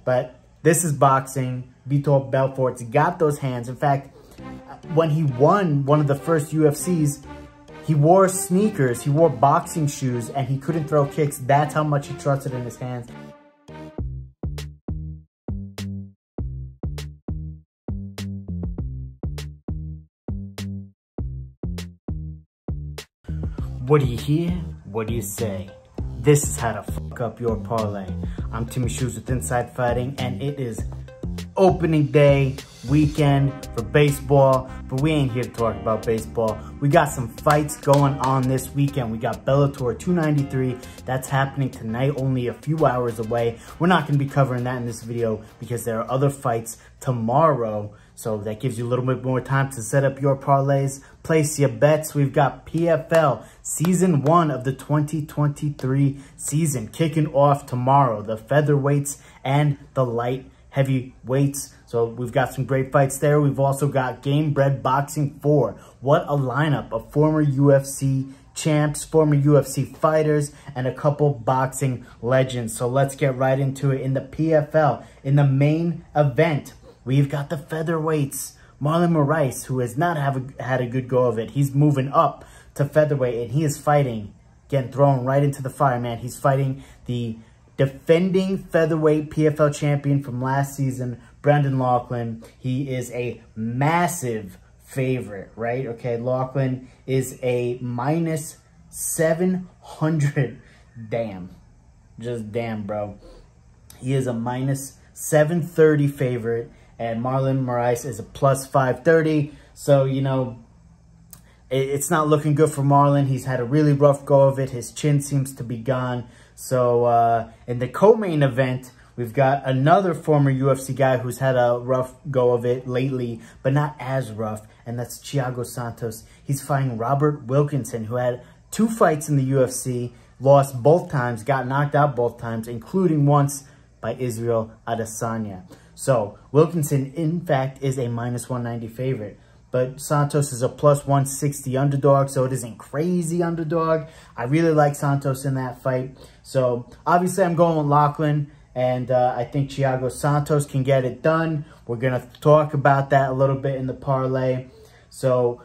But this is boxing. Vitor Belfort's got those hands. In fact, when he won one of the first UFCs, he wore sneakers, he wore boxing shoes, and he couldn't throw kicks. That's how much he trusted in his hands. What do you hear? What do you say? This is how to fuck up your parlay. I'm Timmy Shoes with Inside Fighting, and it is opening day weekend for baseball, but we ain't here to talk about baseball. We got some fights going on this weekend. We got Bellator 293. That's happening tonight, only a few hours away. We're not going to be covering that in this video because there are other fights tomorrow. So that gives you a little bit more time to set up your parlays, place your bets. We've got PFL Season 1 of the 2023 season kicking off tomorrow. The featherweights and the light heavyweights. So we've got some great fights there. We've also got Gamebred Boxing 4. What a lineup of former UFC champs, former UFC fighters, and a couple boxing legends. So let's get right into it. In the PFL, in the main event, we've got the featherweights. Marlon Moraes, who has not had a good go of it. He's moving up to featherweight, and he is fighting, getting thrown right into the fire, man. He's fighting the defending featherweight PFL champion from last season, Brendan Laughlin. He is a massive favorite, right? Okay, Laughlin is a minus 700. Damn. Just damn, bro. He is a minus 730 favorite, and Marlon Moraes is a plus 530. So, you know, it's not looking good for Marlon. He's had a really rough go of it. His chin seems to be gone. So in the co-main event, we've got another former UFC guy who's had a rough go of it lately, but not as rough, and that's Thiago Santos. He's fighting Robert Wilkinson, who had 2 fights in the UFC, lost both times, got knocked out both times, including once by Israel Adesanya. So Wilkinson, in fact, is a minus 190 favorite. But Santos is a plus 160 underdog, so it isn't crazy underdog. I really like Santos in that fight. So, obviously, I'm going with Laughlin, and I think Thiago Santos can get it done. We're going to talk about that a little bit in the parlay. So,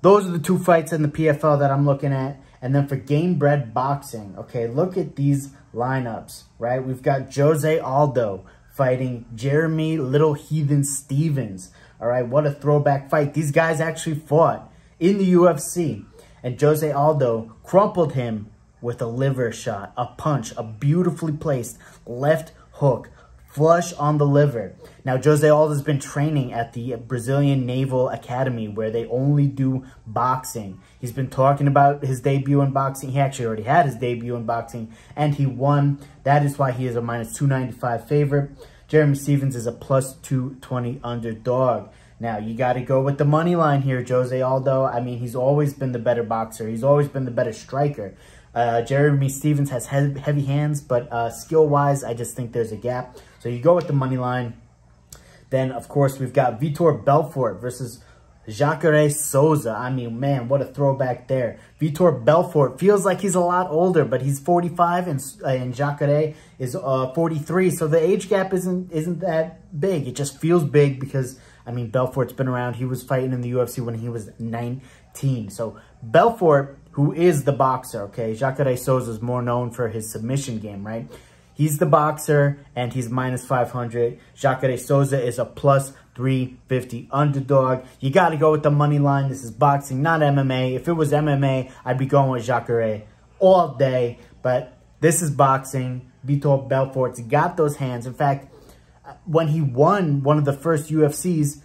those are the 2 fights in the PFL that I'm looking at. And then for Gamebred Boxing, okay, look at these lineups, right? We've got Jose Aldo fighting Jeremy Little Heathen Stevens. All right, what a throwback fight. These guys actually fought in the UFC, and Jose Aldo crumpled him with a liver shot, a punch, a beautifully placed left hook, flush on the liver. Now, Jose Aldo's been training at the Brazilian Naval Academy, where they only do boxing. He's been talking about his debut in boxing. He actually already had his debut in boxing, and he won. That is why he is a minus 295 favorite. Jeremy Stevens is a plus 220 underdog. Now, you got to go with the money line here, Jose Aldo. I mean, he's always been the better boxer. He's always been the better striker. Jeremy Stevens has heavy hands, but skill-wise, I just think there's a gap. So you go with the money line. Then, of course, we've got Vitor Belfort versus Jacare Souza. I mean, man, what a throwback there. Vitor Belfort feels like he's a lot older, but he's 45 and Jacare is 43. So the age gap isn't that big. It just feels big because, I mean, Belfort's been around. He was fighting in the UFC when he was 19. So Belfort, who is the boxer, okay? Jacare Souza is more known for his submission game, right? He's the boxer, and he's minus 500. Jacare Souza is a plus 350 underdog. You got to go with the money line. This is boxing, not MMA. If it was MMA, I'd be going with Jacare all day. But this is boxing. Vitor Belfort's got those hands. In fact, when he won one of the first UFCs,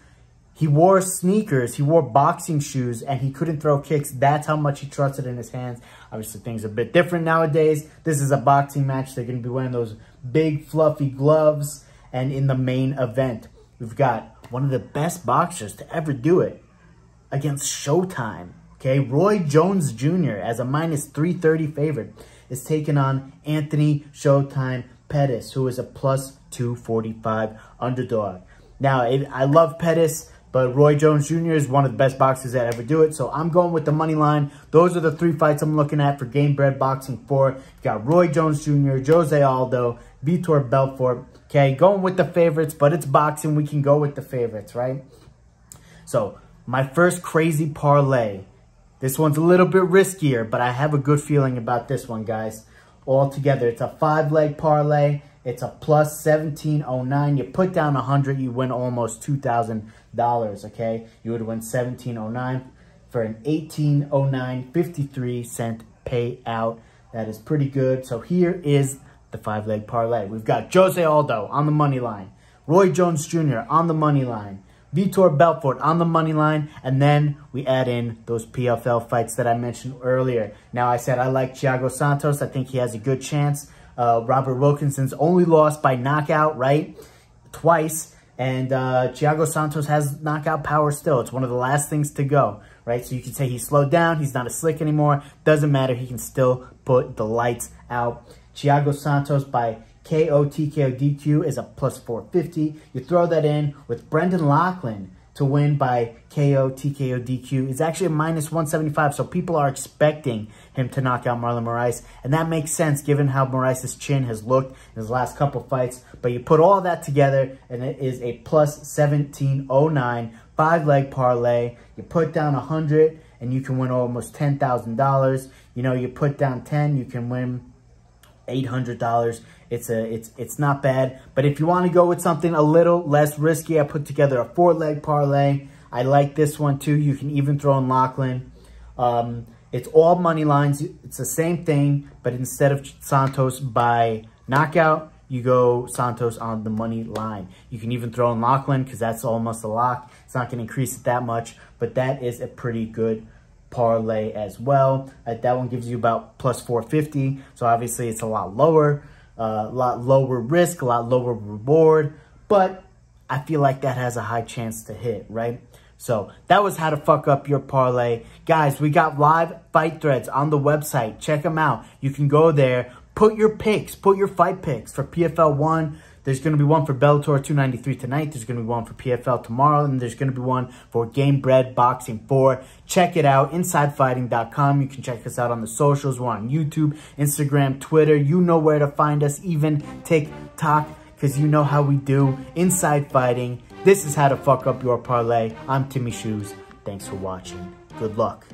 he wore sneakers, he wore boxing shoes, and he couldn't throw kicks. That's how much he trusted in his hands. Obviously, things are a bit different nowadays. This is a boxing match. They're going to be wearing those big, fluffy gloves. And in the main event, we've got one of the best boxers to ever do it against Showtime. Okay, Roy Jones Jr. as a minus 330 favorite is taking on Anthony Showtime Pettis, who is a plus 245 underdog. Now, I love Pettis, but Roy Jones Jr. is one of the best boxers that ever do it. So I'm going with the money line. Those are the 3 fights I'm looking at for Gamebred Boxing 4. You got Roy Jones Jr., Jose Aldo, Vitor Belfort. Okay, going with the favorites, but it's boxing. We can go with the favorites, right? So, my first crazy parlay. This one's a little bit riskier, but I have a good feeling about this one, guys. Altogether, it's a 5-leg parlay. It's a plus 1709. You put down 100, you win almost $2,000, okay? You would win 1709 for an 1809 53-cent payout. That is pretty good. So here is the 5-leg parlay. We've got Jose Aldo on the money line, Roy Jones Jr. on the money line, Vitor Belfort on the money line, and then we add in those PFL fights that I mentioned earlier. Now, I said I like Thiago Santos. I think he has a good chance. Robert Wilkinson's only lost by knockout, right? Twice. And Thiago Santos has knockout power still. It's one of the last things to go, right? So you can say he's slowed down. He's not as slick anymore. Doesn't matter. He can still put the lights out. Thiago Santos by KO, TKO, DQ is a plus 450. You throw that in with Brendan Loughlin to win by KO, TKO, DQ. It's actually a minus 175, so people are expecting him to knock out Marlon Moraes, and that makes sense given how Moraes' chin has looked in his last couple fights. But you put all that together, and it is a plus 1709 5-leg parlay. You put down 100, and you can win almost $10,000. You know, you put down 10, you can win $800. It's not bad. But if you want to go with something a little less risky, I put together a 4-leg parlay. I like this one too. You can even throw in Loughlin. It's all money lines. It's the same thing, but instead of Santos by knockout, you go Santos on the money line. You can even throw in Loughlin because that's almost a lock. It's not going to increase it that much, but that is a pretty good parlay as well. That one gives you about plus 450, so obviously it's a lot lower risk, a lot lower reward, but I feel like that has a high chance to hit, right? So that was how to fuck up your parlay. Guys, we got live fight threads on the website. Check them out. You can go there, put your picks, put your fight picks for PFL 1. There's going to be one for Bellator 293 tonight. There's going to be one for PFL tomorrow. And there's going to be one for Gamebred Boxing 4. Check it out, InsideFighting.com. You can check us out on the socials. We're on YouTube, Instagram, Twitter. You know where to find us, even TikTok, because you know how we do. Inside Fighting. This is how to fuck up your parlay. I'm Timmy Shoes. Thanks for watching. Good luck.